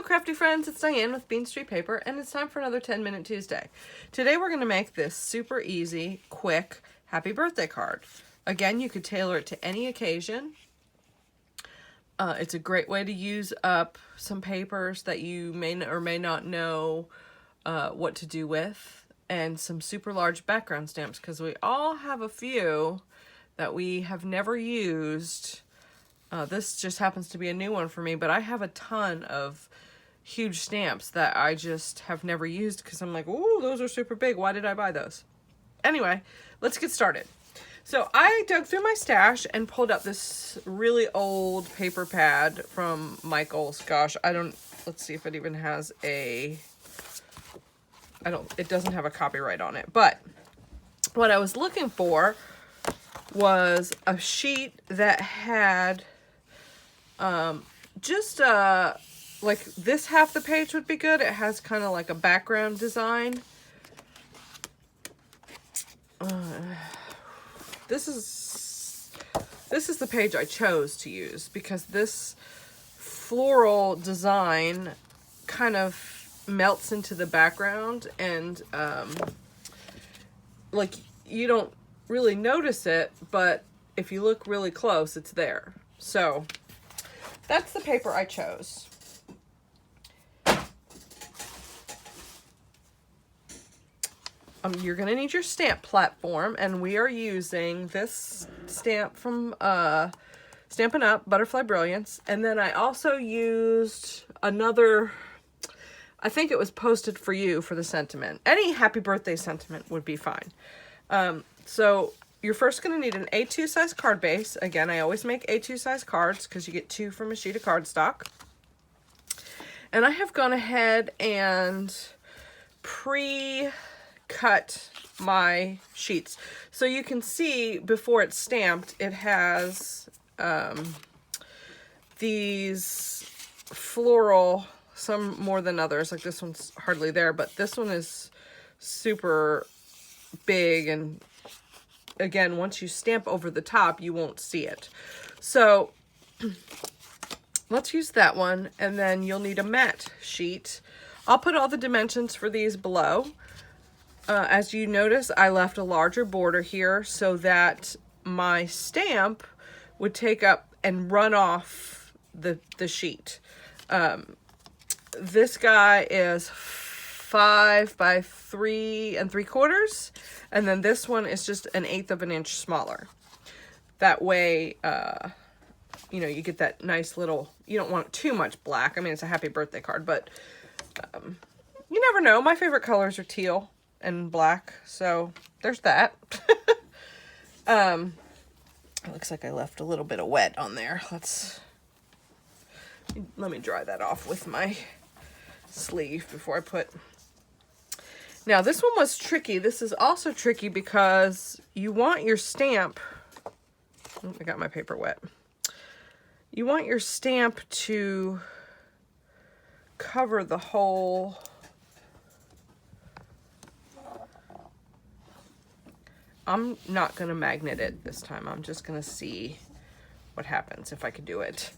crafty friends, it's Diane with Bean Street Paper, and it's time for another 10-minute Tuesday. Today we're going to make this super easy, quick, happy birthday card. Again, you could tailor it to any occasion. It's a great way to use up some papers that you may or may not know what to do with, and some super large background stamps, because we all have a few that we have never used. This just happens to be a new one for me, but I have a ton of huge stamps that I just have never used because I'm like, ooh, those are super big. Why did I buy those? Anyway, let's get started. So I dug through my stash and pulled up this really old paper pad from Michael's. Gosh, let's see if it even has it doesn't have a copyright on it. But what I was looking for was a sheet that had like this half the page would be good. It has kind of like a background design. This is the page I chose to use because this floral design kind of melts into the background, and like you don't really notice it, but if you look really close, it's there. So that's the paper I chose. You're going to need your stamp platform, and we are using this stamp from Stampin' Up! Butterfly Brilliance. And then I also used another, I think it was Posted for You for the sentiment. Any happy birthday sentiment would be fine. So you're first going to need an A2 size card base. Again, I always make A2 size cards because you get 2 from a sheet of cardstock. And I have gone ahead and pre-cut my sheets. So you can see before it's stamped, it has these floral, some more than others. Like this one's hardly there, but this one is super big, and again, once you stamp over the top, you won't see it. So let's use that one, and then you'll need a matte sheet. I'll put all the dimensions for these below. As you notice, I left a larger border here so that my stamp would take up and run off the sheet. This guy is 5 by 3 3/4, and then this one is just 1/8 of an inch smaller. That way, you know, you get that nice little, you don't want too much black. I mean, it's a happy birthday card, but you never know. My favorite colors are teal and black, so there's that. It looks like I left a little bit of wet on there. Let me dry that off with my sleeve before I put. Now this one was tricky. This is also tricky because you want your stamp, oh, I got my paper wet. You want your stamp to cover the whole I'm not going to magnet it this time. I'm just going to see what happens if I could do it.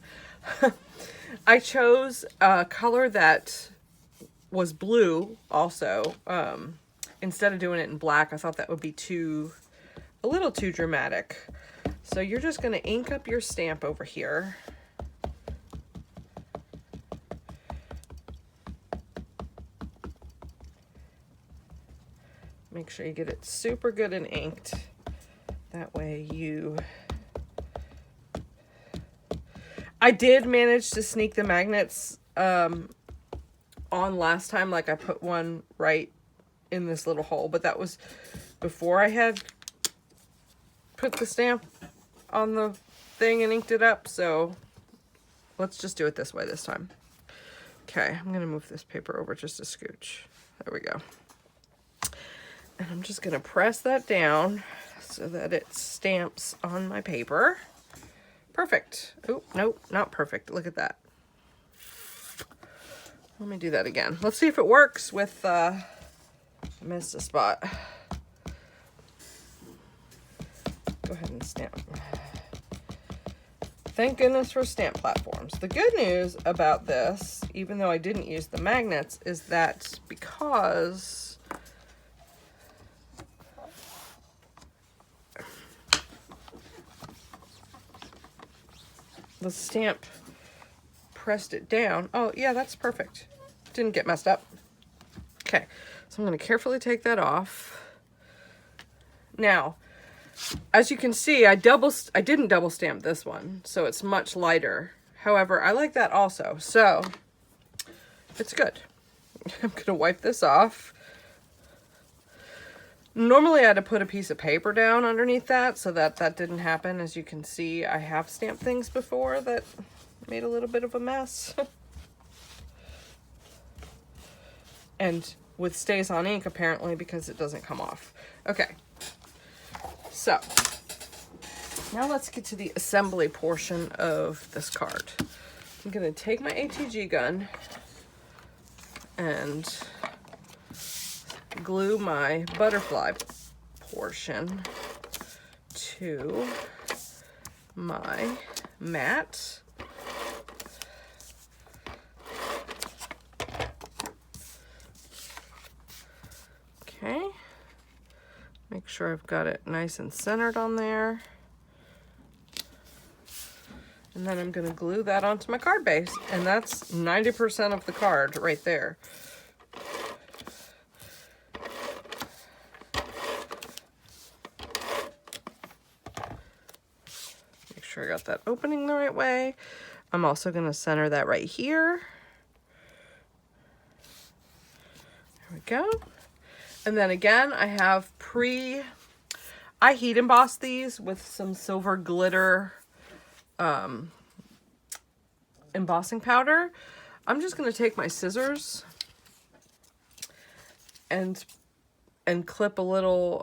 I chose a color that was blue also. Instead of doing it in black, I thought that would be a little too dramatic. So you're just going to ink up your stamp over here. Make sure you get it super good and inked. That way I did manage to sneak the magnets on last time. Like I put one right in this little hole, but that was before I had put the stamp on the thing and inked it up. So let's just do it this way this time. Okay, I'm going to move this paper over just a scooch. There we go. And I'm just going to press that down so that it stamps on my paper. Perfect. Oh, nope, not perfect. Look at that. Let me do that again. Let's see if it works with, I missed a spot. Go ahead and stamp. Thank goodness for stamp platforms. The good news about this, even though I didn't use the magnets, is that because the stamp pressed it down. Oh, yeah, that's perfect. Didn't get messed up. Okay, so I'm going to carefully take that off. Now, as you can see, I didn't double stamp this one, so it's much lighter. However, I like that also, so it's good. I'm going to wipe this off. Normally, I'd have put a piece of paper down underneath that so that that didn't happen. As you can see, I have stamped things before that made a little bit of a mess. And with stays on ink, apparently, because it doesn't come off. Okay. So, now let's get to the assembly portion of this card. I'm going to take my ATG gun and glue my butterfly portion to my mat. Okay. Make sure I've got it nice and centered on there. And then I'm going to glue that onto my card base. And that's 90% of the card right there. Make sure I got that opening the right way. I'm also going to center that right here. There we go. And then again, I have I heat embossed these with some silver glitter embossing powder. I'm just going to take my scissors and clip a little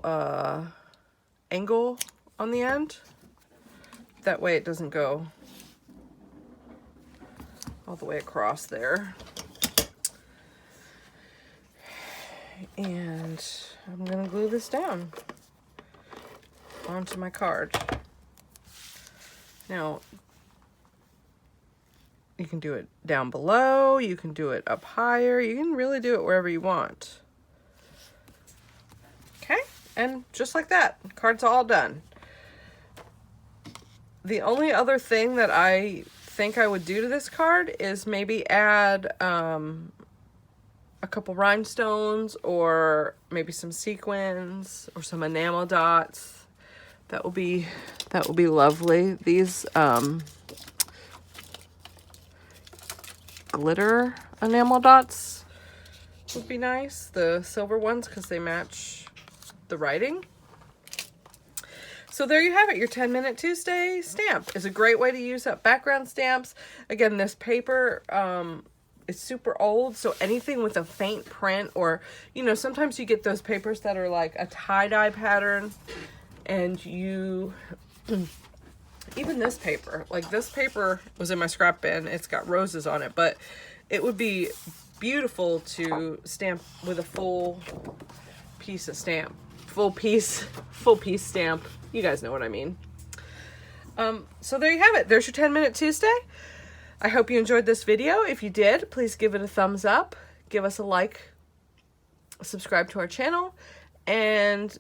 angle on the end. That way it doesn't go all the way across there. And I'm going to glue this down onto my card. Now, you can do it down below, you can do it up higher, you can really do it wherever you want. Okay, and just like that, card's all done. The only other thing that I think I would do to this card is maybe add a couple rhinestones or maybe some sequins or some enamel dots. That will be lovely. These glitter enamel dots would be nice, the silver ones, because they match the writing. So there you have it. Your 10-Minute Tuesday stamp is a great way to use up background stamps. Again, this paper it's super old, so anything with a faint print, or, you know, sometimes you get those papers that are like a tie-dye pattern, and you, even this paper, like this paper was in my scrap bin, it's got roses on it, but it would be beautiful to stamp with a full piece of stamp, full piece stamp. You guys know what I mean. So there you have it. There's your 10-Minute Tuesday. I hope you enjoyed this video. If you did, please give it a thumbs up, give us a like, subscribe to our channel, and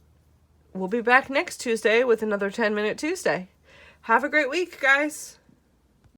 we'll be back next Tuesday with another 10-Minute Tuesday. Have a great week, guys.